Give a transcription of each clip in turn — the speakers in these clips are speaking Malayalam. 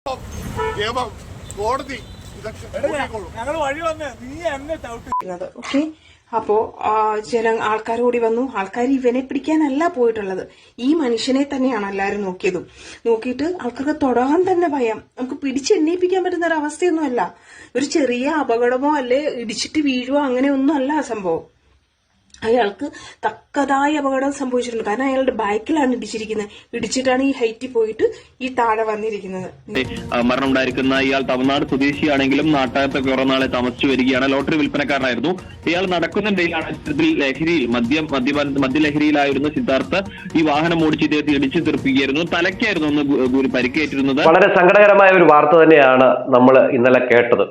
നിയമം കോടതി ഓക്കെ. അപ്പോ ആൾക്കാർ കൂടി വന്നു. ആൾക്കാർ ഇവനെ പിടിക്കാനല്ല പോയിട്ടുള്ളത്, ഈ മനുഷ്യനെ തന്നെയാണ് എല്ലാവരും നോക്കിയിട്ട് ആൾക്കാർക്ക് തൊടാൻ തന്നെ ഭയം. നമുക്ക് പിടിച്ചെണ്ണീപ്പിക്കാൻ പറ്റുന്ന ഒരു അവസ്ഥയൊന്നും അല്ല. ഒരു ചെറിയ അപകടമോ അല്ലെ ഇടിച്ചിട്ട് വീഴുവോ അങ്ങനെയൊന്നും അല്ല ആ സംഭവം. അയാൾക്ക് തക്കതായ അപകടം സംഭവിച്ചിട്ടുണ്ട്. കാരണം അയാളുടെ ബൈക്കിലാണ് ഇടിച്ചിട്ടാണ് ഈ ഹൈറ്റിൽ പോയിട്ട് ഈ താഴെ വന്നിരിക്കുന്നത്. മരണം ഉണ്ടായിരിക്കുന്ന ഇയാൾ തമിഴ്നാട് സ്വദേശിയാണെങ്കിലും നാട്ടകത്ത് കുറെ നാളെ താമസിച്ചു വരികയാണ്. ലോട്ടറി വിൽപ്പനക്കാരനായിരുന്നു. ഇയാൾ നടക്കുന്നുണ്ടെങ്കിലാണ് ലഹരിയിൽ മദ്യലഹരിയിലായിരുന്നു സിദ്ധാർത്ഥ്. ഈ വാഹനം ഓടിച്ച് ഇദ്ദേഹത്തെ ഇടിച്ചു തീർപ്പിക്കുകയായിരുന്നു. തലയ്ക്കായിരുന്നു ഒന്ന് പരിക്കേറ്റിരുന്നത്. വളരെ സങ്കടകരമായ ഒരു വാർത്ത തന്നെയാണ് നമ്മൾ ഇന്നലെ കേട്ടത്.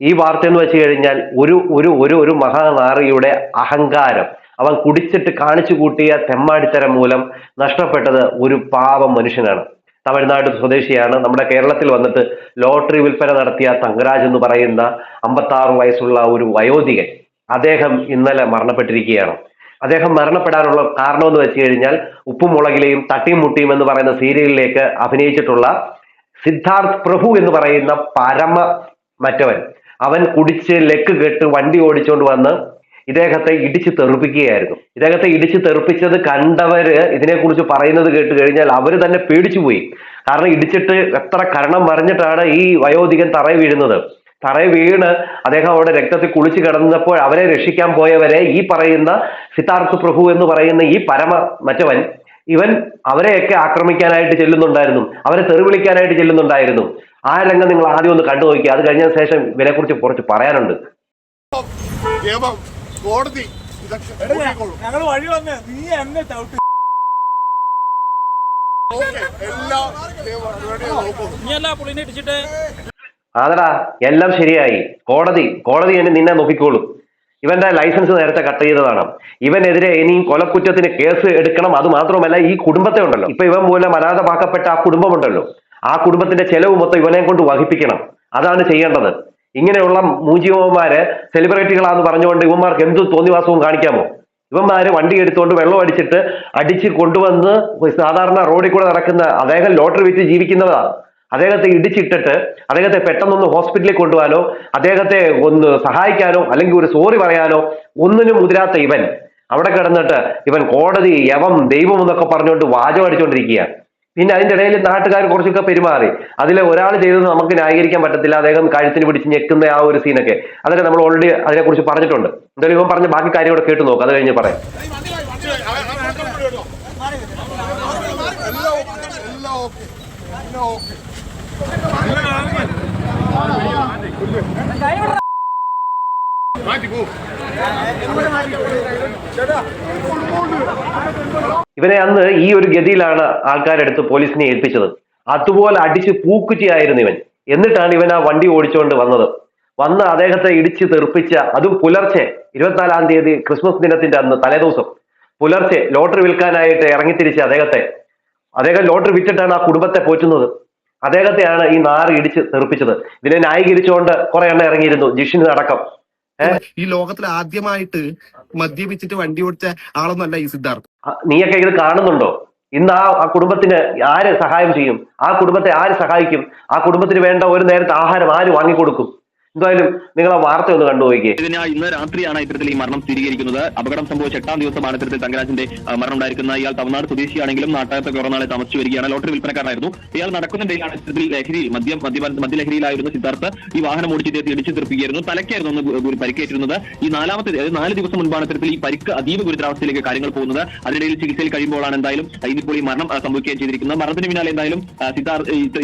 ഈ വാർത്ത എന്ന് വെച്ച് കഴിഞ്ഞാൽ ഒരു ഒരു ഒരു ഒരു മഹാനാറിയുടെ അഹങ്കാരം, അവൻ കുടിച്ചിട്ട് കാണിച്ചു കൂട്ടിയ തെമ്മാടിത്തരം മൂലം നഷ്ടപ്പെട്ടത് ഒരു പാവം മനുഷ്യനാണ്. തമിഴ്നാട് സ്വദേശിയാണ്. നമ്മുടെ കേരളത്തിൽ വന്നിട്ട് ലോട്ടറി വിൽപ്പന നടത്തിയ തങ്കരാജ് എന്ന് പറയുന്ന 56 വയസ്സുള്ള ഒരു വയോധികൻ, അദ്ദേഹം ഇന്നലെ മരണപ്പെട്ടിരിക്കുകയാണ്. അദ്ദേഹം മരണപ്പെടാനുള്ള കാരണമെന്ന് വെച്ച് കഴിഞ്ഞാൽ ഉപ്പും മുളകിലെയും തട്ടിയും മുട്ടിയും എന്ന് പറയുന്ന സീരിയലിലേക്ക് അഭിനയിച്ചിട്ടുള്ള സിദ്ധാർത്ഥ് പ്രഭു എന്ന് പറയുന്ന മറ്റവൻ, അവൻ കുടിച്ച് ലെക്ക് കെട്ട് വണ്ടി ഓടിച്ചുകൊണ്ട് വന്ന് ഇദ്ദേഹത്തെ ഇടിച്ചു തെറിപ്പിക്കുകയായിരുന്നു. ഇദ്ദേഹത്തെ ഇടിച്ചു തെറിപ്പിച്ചത് കണ്ടവര് ഇതിനെക്കുറിച്ച് പറയുന്നത് കേട്ട് കഴിഞ്ഞാൽ അവര് തന്നെ പേടിച്ചുപോയി. കാരണം ഇടിച്ചിട്ട് എത്ര കരണം മറിഞ്ഞിട്ടാണ് ഈ വയോധികൻ തറയിൽ വീഴുന്നത്. തറയിൽ വീണ് അദ്ദേഹം അവിടെ രക്തത്തിൽ കുളിച്ച് കിടന്നപ്പോൾ അവരെ രക്ഷിക്കാൻ പോയവരെ ഈ പറയുന്ന സിദ്ധാർത്ഥ് പ്രഭു എന്ന് പറയുന്ന ഈ മറ്റവൻ, ഇവൻ അവരെയൊക്കെ ആക്രമിക്കാനായിട്ട് ചെല്ലുന്നുണ്ടായിരുന്നു, അവരെ തെറിവിളിക്കാനായിട്ട് ചെല്ലുന്നുണ്ടായിരുന്നു. ആ രംഗം നിങ്ങൾ ആദ്യം ഒന്ന് കണ്ടു നോക്കി. അത് കഴിഞ്ഞ ശേഷം ഇവരെക്കുറിച്ച് കുറച്ച് പറയാനുണ്ട്. കോടതി അതെടാ, എല്ലാം ശരിയായി. കോടതി നിന്നെ നോക്കിക്കോളൂ. ഇവന്റെ ലൈസൻസ് നേരത്തെ കട്ട് ചെയ്തതാണ്. ഇവനെതിരെ ഇനിയും കൊലക്കുറ്റത്തിന് കേസ് എടുക്കണം. അത് മാത്രമല്ല, ഈ കുടുംബത്തെ ഉണ്ടല്ലോ, ഇപ്പൊ ഇവൻ മൂലം അനാഥമാക്കപ്പെട്ട ആ കുടുംബമുണ്ടല്ലോ, ആ കുടുംബത്തിന്റെ ചെലവ് മൊത്തം ഇവനെ കൊണ്ട് വഹിപ്പിക്കണം. അതാണ് ചെയ്യേണ്ടത്. ഇങ്ങനെയുള്ള മൂജിയന്മാര് സെലിബ്രിറ്റികളാന്ന് പറഞ്ഞുകൊണ്ട് ഇവന്മാർക്ക് എന്ത് തോന്നിവാസവും കാണിക്കാമോ? ഇവന്മാര് വണ്ടി എടുത്തുകൊണ്ട് വെള്ളം അടിച്ച് കൊണ്ടുവന്ന് സാധാരണ റോഡിൽ കൂടെ നടക്കുന്ന അദ്ദേഹം ലോട്ടറി വിറ്റ് ജീവിക്കുന്നതാണ്. അദ്ദേഹത്തെ ഇടിച്ചിട്ടിട്ട് അദ്ദേഹത്തെ പെട്ടെന്നൊന്ന് ഹോസ്പിറ്റലിൽ കൊണ്ടുപോകാനോ അദ്ദേഹത്തെ ഒന്ന് സഹായിക്കാനോ അല്ലെങ്കിൽ ഒരു സോറി പറയാനോ ഒന്നിനും മുതിരാത്ത ഇവൻ അവിടെ കിടന്നിട്ട് ഇവൻ കോടതി, യവം, ദൈവം എന്നൊക്കെ പറഞ്ഞുകൊണ്ട് വാചകം അടിച്ചുകൊണ്ടിരിക്കുക. പിന്നെ അതിന്റെ ഇടയിൽ നാട്ടുകാർ കുറച്ചൊക്കെ പെരുമാറി. അതിൽ ഒരാൾ ചെയ്തത് നമുക്ക് ന്യായീകരിക്കാൻ പറ്റത്തില്ല. അദ്ദേഹം കഴുത്തിന് പിടിച്ച് ഞെക്കുന്ന ആ ഒരു സീനൊക്കെ, അതൊക്കെ നമ്മൾ ഓൾറെഡി അതിനെക്കുറിച്ച് പറഞ്ഞിട്ടുണ്ട്. എന്തായാലും ഇവൻ പറഞ്ഞ ബാക്കി കാര്യം കൂടെ കേട്ടു നോക്കാം, അത് കഴിഞ്ഞ് പറയാം. ഇവനെ അന്ന് ഈ ഒരു ഗതിയിലാണ് ആൾക്കാരെടുത്ത് പോലീസിനെ ഏൽപ്പിച്ചത്. അതുപോലെ അടിച്ച് പൂക്കുറ്റിയായിരുന്നു ഇവൻ. എന്നിട്ടാണ് ഇവൻ ആ വണ്ടി ഓടിച്ചുകൊണ്ട് വന്ന് അദ്ദേഹത്തെ ഇടിച്ച് തെറിപ്പിച്ച, അതും പുലർച്ചെ 24-ാം തീയതി ക്രിസ്മസ് ദിനത്തിന്റെ അന്ന് തലേദിവസം പുലർച്ചെ ലോട്ടറി വിൽക്കാനായിട്ട് ഇറങ്ങിത്തിരിച്ച അദ്ദേഹം ലോട്ടറി വിറ്റിട്ടാണ് ആ കുടുംബത്തെ പോറ്റുന്നത്. അദ്ദേഹത്തെയാണ് ഈ നാറ് ഇടിച്ച് തെറിപ്പിച്ചത്. ഇതിനെ ന്യായീകരിച്ചുകൊണ്ട് കുറെ എണ്ണം ഇറങ്ങിയിരുന്നു, ജിഷിന് അടക്കം. ഈ ലോകത്തിൽ ആദ്യമായിട്ട് മദ്യപിച്ചിട്ട് വണ്ടി ഓടിച്ച ആളൊന്നല്ല ഈ സിദ്ധാർത്ഥ്. നീയൊക്കെ ഇത് കാണുന്നുണ്ടോ? ഇന്ന് ആ കുടുംബത്തിന് ആര് സഹായം ചെയ്യും? ആ കുടുംബത്തെ ആര് സഹായിക്കും? ആ കുടുംബത്തിന് വേണ്ട ഒരു നേരത്തെ ആഹാരം ആര് വാങ്ങിക്കൊടുക്കും? എന്തായാലും നിങ്ങൾ ആ വാർത്ത ഒന്ന് കണ്ടുപോയിക്കേ. ഇന്ന് രാത്രിയാണ് ഇത്തരത്തിൽ ഈ മരണം സ്ഥിരീകരിക്കുന്നത്. അപകടം സംഭവിച്ച 8-ാം ദിവസമാണ് ഇത്തരത്തിൽ തങ്കരാജിന്റെ മരണം ഉണ്ടായിരിക്കുന്ന. ഇയാൾ തമിഴ്നാട് സ്വദേശിയാണെങ്കിലും നാട്ടകത്ത് കുറെ നാളെ താമസിച്ചു വരികയാണ്. ലോട്ടറി വിൽപ്പനക്കാരനായിരുന്നു. ഇയാൾ നടക്കുന്നുണ്ടെങ്കിലാണ് ഇത്തരത്തിൽ ലഹരിയിൽ മദ്യലഹരിയിലായിരുന്നു സിദ്ധാർത്ഥ്. ഈ വാഹനം ഓടിച്ച് ഇദ്ദേഹത്തെ ഇടിച്ചു തീർപ്പിക്കുകയായിരുന്നു. തലയ്ക്കായിരുന്നു ഒന്ന് പരിക്കേറ്റിരുന്നത്. ഈ 4 ദിവസം മുൻപാണ് ഇത്തരത്തിൽ ഈ പരിക്ക് അതീവ ഗുരുതരാവസ്ഥയിലേക്ക് കാര്യങ്ങൾ പോകുന്നത്. അതിനിടയിൽ ചികിത്സയിൽ കഴിയുമ്പോഴാണ് എന്തായാലും ഇന്നിപ്പോൾ ഈ മരണം സംഭവിക്കുകയും ചെയ്തിരിക്കുന്നത്. മരണത്തിന് പിന്നാലെ എന്തായാലും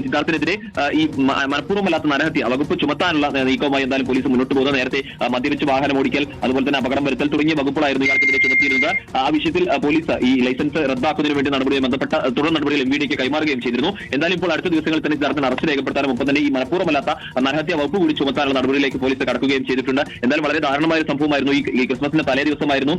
സിദ്ധാർത്ഥിനെതിരെ ഈ മനഃപൂർവ്വമല്ലാത്ത നരഹത്യ വകുപ്പ് ചുമത്താനുള്ള നീക്കവുമായി എന്തായാലും പോലീസ് മുന്നോട്ട് പോകുന്നത്. നേരത്തെ മദ്യപിച്ച് വാഹനം ഓടിക്കൽ, അതുപോലെ തന്നെ അപകടം വരുത്തൽ തുടങ്ങിയ വകുപ്പുകളായിരുന്നു ഇയാൾക്കെതിരെ ചുമത്തിയിരുന്നത്. ആ വിഷയത്തിൽ പോലീസ് ഈ ലൈസൻസ് റദ്ദാക്കുന്നതിന് വേണ്ടി നടപടിയുമായി ബന്ധപ്പെട്ട തുടർ നടപടികൾ MVDക്ക് കൈമാറുകയും ചെയ്തിരുന്നു. എന്തായാലും ഇപ്പോൾ അടുത്ത ദിവസങ്ങളിൽ തന്നെ സിദ്ധാർത്ഥിനെ അറസ്റ്റ് രേഖപ്പെടുത്താനും ഒപ്പം തന്നെ ഈ മനഃപൂർവ്വമല്ലാത്ത നരഹത്യ വകുപ്പ് കൂടി ചുമത്താനുള്ള നടപടിയിലേക്ക് പോലീസ് കടക്കുകയും ചെയ്തിട്ടുണ്ട്. എന്തായാലും വളരെ ദാരുണമായ ഒരു സംഭവമായിരുന്നു. ഈ ക്രിസ്മസിന്റെ തലേ ദിവസമായിരുന്നു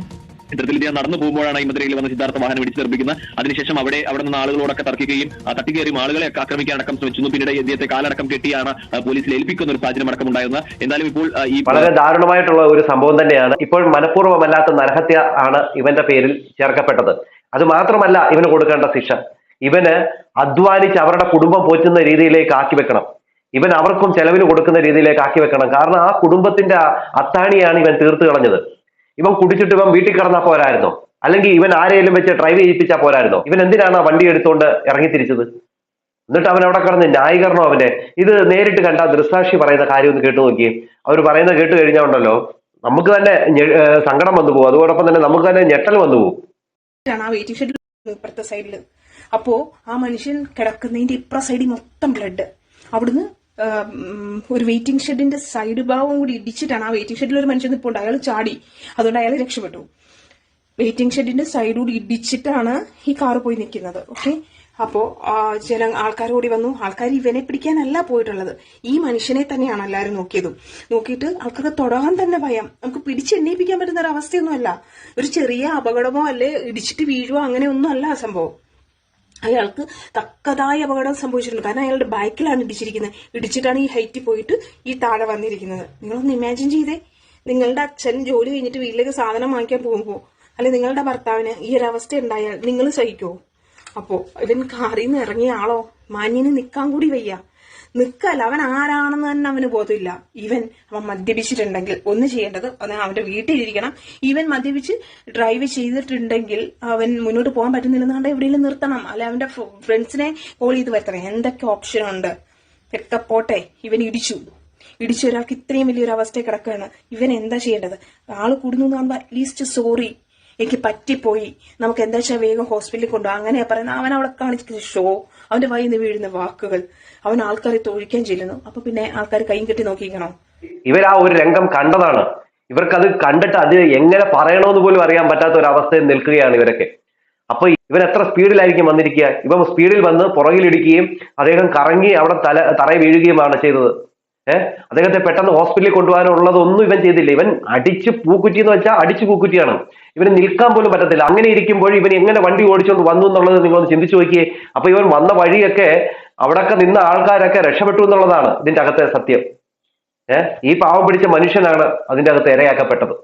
ഇത്തരത്തിൽ ഇദ്ദേഹം നടന്നു പോകുമ്പോഴാണ് ഈ മധുരയിൽ വന്ന സിദ്ധാർത്ഥ വാഹനം ഇടിച്ചു തെറിപ്പിക്കുന്നത്. അതിനുശേഷം അവിടെ നിന്ന് ആളുകളോടൊക്കെ തർക്കിക്കുകയും തട്ടിക്കയറിയും ആളുകളെ ആക്രമിക്കാൻ അടക്കം ശ്രമിച്ചു. പിന്നീട് ഇദ്ദേഹത്തെ കാലടക്കം കെട്ടിയാണ് പോലീസിൽ ഏൽപ്പിക്കുന്ന ഒരു സാഹചര്യം അടക്കം ഉണ്ടായിരുന്നത്. എന്തായാലും ഇപ്പോൾ ഈ വളരെ ദാരുണമായിട്ടുള്ള ഒരു സംഭവം തന്നെയാണ്. ഇപ്പോൾ മനഃപൂർവ്വമല്ലാത്ത നരഹത്യ ആണ് ഇവന്റെ പേരിൽ ചേർക്കപ്പെട്ടത്. അത് മാത്രമല്ല ഇവന് കൊടുക്കേണ്ട ശിക്ഷ. ഇവന് അധ്വാനിച്ച് അവരുടെ കുടുംബം പോറ്റുന്ന രീതിയിലേക്ക് ആക്കി വെക്കണം. ഇവൻ അവർക്കും ചെലവിന് കൊടുക്കുന്ന രീതിയിലേക്ക് ആക്കി വെക്കണം. കാരണം ആ കുടുംബത്തിന്റെ അത്താണിയാണ് ഇവൻ തീർത്ത് കളഞ്ഞത്. ഇവൻ കുടിച്ചിട്ട് ഇവൻ വീട്ടിൽ കിടന്നാൽ പോരായിരുന്നോ? അല്ലെങ്കിൽ ഇവൻ ആരെയും വെച്ച് ഡ്രൈവ് ചെയ്യിപ്പിച്ചാൽ പോരായിരുന്നോ? ഇവൻ എന്തിനാണ് ആ വണ്ടി എടുത്തുകൊണ്ട് ഇറങ്ങി തിരിച്ചത്? എന്നിട്ട് അവൻ അവിടെ കിടന്ന് ന്യായീകരണം. അവന്റെ ഇത് നേരിട്ട് കണ്ട ദൃക്സാക്ഷി പറയുന്ന കാര്യം ഒന്ന് കേട്ടു നോക്കിയേ. അവർ പറയുന്നത് കേട്ട് കഴിഞ്ഞാൽ ഉണ്ടല്ലോ, നമുക്ക് തന്നെ സങ്കടം വന്നു പോകും. അതോടൊപ്പം തന്നെ നമുക്ക് തന്നെ ഞെട്ടൽ വന്നു പോകും. ആ വെയിറ്റിംഗ് ഷെഡിൽ ഇപ്പുറത്തെ സൈഡിൽ അപ്പോ ആ മനുഷ്യൻ കിടക്കുന്നതിന്റെ ഇപ്പുറ സൈഡിൽ മൊത്തം ബ്ലഡ്. അവിടുന്ന് ഒരു വെയിറ്റിംഗ് ഷെഡിന്റെ സൈഡ് ഭാഗം കൂടി ഇടിച്ചിട്ടാണ്. ആ വെയിറ്റിംഗ് ഷെഡിൽ ഒരു മനുഷ്യൻ നിൽപ്പുണ്ട്, അയാൾ ചാടി, അതുകൊണ്ട് അയാൾ രക്ഷപ്പെട്ടു. വെയിറ്റിംഗ് ഷെഡിന്റെ സൈഡ് കൂടി ഇടിച്ചിട്ടാണ് ഈ കാറ് പോയി നിൽക്കുന്നത്. ഓക്കെ, അപ്പോ ആൾക്കാർ കൂടി വന്നു. ആൾക്കാർ ഇവനെ പിടിക്കാനല്ല പോയിട്ടുള്ളത്, ഈ മനുഷ്യനെ തന്നെയാണ് എല്ലാവരും നോക്കിയിട്ട് ആൾക്കാർക്ക് തൊടാൻ തന്നെ ഭയം. നമുക്ക് പിടിച്ചെണ്ണയിപ്പിക്കാൻ പറ്റുന്ന ഒരു അവസ്ഥയൊന്നുമല്ല. ഒരു ചെറിയ അപകടമോ അല്ലെ ഇടിച്ചിട്ട് വീഴുവോ അങ്ങനെയൊന്നും അല്ല ആ സംഭവം. അയാൾക്ക് തക്കതായ അപകടം സംഭവിച്ചിട്ടുണ്ട്. കാരണം അയാളുടെ ബാക്കിലാണ് ഇടിച്ചിരിക്കുന്നത്. ഇടിച്ചിട്ടാണ് ഈ ഹൈറ്റിൽ പോയിട്ട് ഈ താഴെ വന്നിരിക്കുന്നത്. നിങ്ങളൊന്ന് ഇമാജിൻ ചെയ്തേ, നിങ്ങളുടെ അച്ഛൻ ജോലി കഴിഞ്ഞിട്ട് വീട്ടിലേക്ക് സാധനം വാങ്ങിക്കാൻ പോകുമ്പോൾ അല്ലെ നിങ്ങളുടെ ഭർത്താവിന് ഈ ഒരു അവസ്ഥ ഉണ്ടായാൽ നിങ്ങൾ സഹിക്കുമോ? അപ്പോ ഇവൻ കാറിൽ നിന്ന് ഇറങ്ങിയ ആളോ മാന്യന് നിൽക്കാൻ കൂടി വയ്യ. നിൽക്കല്ല, അവൻ ആരാണെന്ന് തന്നെ അവന് ബോധമില്ല. അവൻ മദ്യപിച്ചിട്ടുണ്ടെങ്കിൽ ഒന്ന് ചെയ്യേണ്ടത് അവന്റെ വീട്ടിലിരിക്കണം. ഇവൻ മദ്യപിച്ച് ഡ്രൈവ് ചെയ്തിട്ടുണ്ടെങ്കിൽ അവൻ മുന്നോട്ട് പോകാൻ പറ്റുന്നില്ലെന്നാണ്ട് എവിടെയെങ്കിലും നിർത്തണം, അല്ലെ അവന്റെ ഫ്രണ്ട്സിനെ കോൾ ചെയ്ത് വരുത്തണം. എന്തൊക്കെ ഓപ്ഷൻ ഉണ്ട് ഒക്കെ പോട്ടെ. ഇവൻ ഇടിച്ചു ഒരാൾക്ക് ഇത്രയും വലിയൊരു അവസ്ഥയിൽ കിടക്കുകയാണ്. ഇവൻ എന്താ ചെയ്യേണ്ടത്? ആള് കൂടുന്നു എന്ന് കാണുമ്പോൾ അറ്റ്ലീസ്റ്റ് സോറി, എനിക്ക് പറ്റിപ്പോയി, നമുക്ക് എന്താ വെച്ചാൽ വേഗം ഹോസ്പിറ്റലിൽ കൊണ്ടുപോകും, അങ്ങനെയാ പറയുന്നത്. അവൻ അവിടെ കാണിക്കുന്ന ഷോ, അവന്റെ വായിൽ നിന്ന് വീഴുന്ന വാക്കുകൾ, അവൻ ആൾക്കാരെ തൊഴിക്കാൻ ചെല്ലുന്നു. അപ്പൊ പിന്നെ ആൾക്കാർ കൈയും കെട്ടി നോക്കിക്കണോ? ഇവർ ആ ഒരു രംഗം കണ്ടതാണ്. ഇവർക്കത് കണ്ടിട്ട് അത് എങ്ങനെ പറയണമെന്ന് പോലും അറിയാൻ പറ്റാത്ത ഒരു അവസ്ഥയിൽ നിൽക്കുകയാണ് ഇവരൊക്കെ. അപ്പൊ ഇവൻ എത്ര സ്പീഡിലായിരിക്കും വന്നിരിക്കുക? ഇവൻ സ്പീഡിൽ വന്ന് പുറകിലിടിക്കുകയും അദ്ദേഹം കറങ്ങി അവിടെ തറയിൽ വീഴുകയുമാണ് ചെയ്തത്. അദ്ദേഹത്തെ പെട്ടെന്ന് ഹോസ്പിറ്റലിൽ കൊണ്ടുപോകാനുള്ളതൊന്നും ഇവൻ ചെയ്തില്ല. ഇവൻ അടിച്ച് പൂക്കുറ്റി എന്ന് വെച്ചാൽ അടിച്ചു പൂക്കുറ്റിയാണ്. ഇവന് നിൽക്കാൻ പോലും പറ്റത്തില്ല. അങ്ങനെ ഇരിക്കുമ്പോൾ ഇവൻ എങ്ങനെ വണ്ടി ഓടിച്ചുകൊണ്ട് വന്നു എന്നുള്ളത് നിങ്ങളൊന്ന് ചിന്തിച്ചു നോക്കിയേ. അപ്പൊ ഇവൻ വന്ന വഴിയൊക്കെ അവിടൊക്കെ നിന്ന ആൾക്കാരൊക്കെ രക്ഷപ്പെട്ടു എന്നുള്ളതാണ് ഇതിന്റെ അകത്തെ സത്യം. ഈ പാവം പിടിച്ച മനുഷ്യനാണ് അതിന്റെ അകത്ത് ഇരയാക്കപ്പെട്ടത്.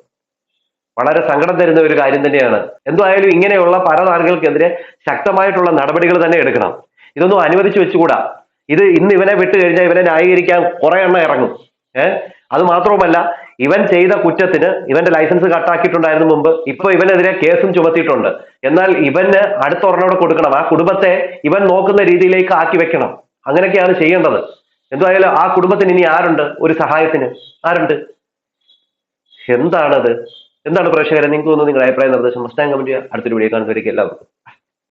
വളരെ സങ്കടം തരുന്ന ഒരു കാര്യം തന്നെയാണ്. എന്തായാലും ഇങ്ങനെയുള്ള പരനാറികൾക്കെതിരെ ശക്തമായിട്ടുള്ള നടപടികൾ തന്നെ എടുക്കണം. ഇതൊന്നും അനുവദിച്ചു വെച്ചുകൂടാ. ഇത് ഇന്ന് ഇവനെ വിട്ടു കഴിഞ്ഞാൽ ഇവനെ ന്യായീകരിക്കാൻ കുറെ എണ്ണം ഇറങ്ങും. അത് മാത്രവുമല്ല, ഇവൻ ചെയ്ത കുറ്റത്തിന് ഇവന്റെ ലൈസൻസ് കട്ടാക്കിയിട്ടുണ്ടായിരുന്നു മുമ്പ്. ഇപ്പൊ ഇവനെതിരെ കേസും ചുമത്തിയിട്ടുണ്ട്. എന്നാൽ ഇവന് അടുത്ത ഒരെണ്ണോടെ കൊടുക്കണം. ആ കുടുംബത്തെ ഇവൻ നോക്കുന്ന രീതിയിലേക്ക് ആക്കി വെക്കണം. അങ്ങനെയൊക്കെയാണ് ചെയ്യേണ്ടത്. എന്തായാലും ആ കുടുംബത്തിന് ഇനി ആരുണ്ട് ഒരു സഹായത്തിന്? ആരുണ്ട്? എന്താണ് പ്രേക്ഷകരെ, നിങ്ങൾക്ക് തോന്നുന്നു നിങ്ങളുടെ അഭിപ്രായ നിർദ്ദേശം മസ്റ്റാൻ കമന്റ് ചെയ്യുക. അടുത്തൊരു വീഡിയോ കാണുന്നവരേക്ക് എല്ലാവർക്കും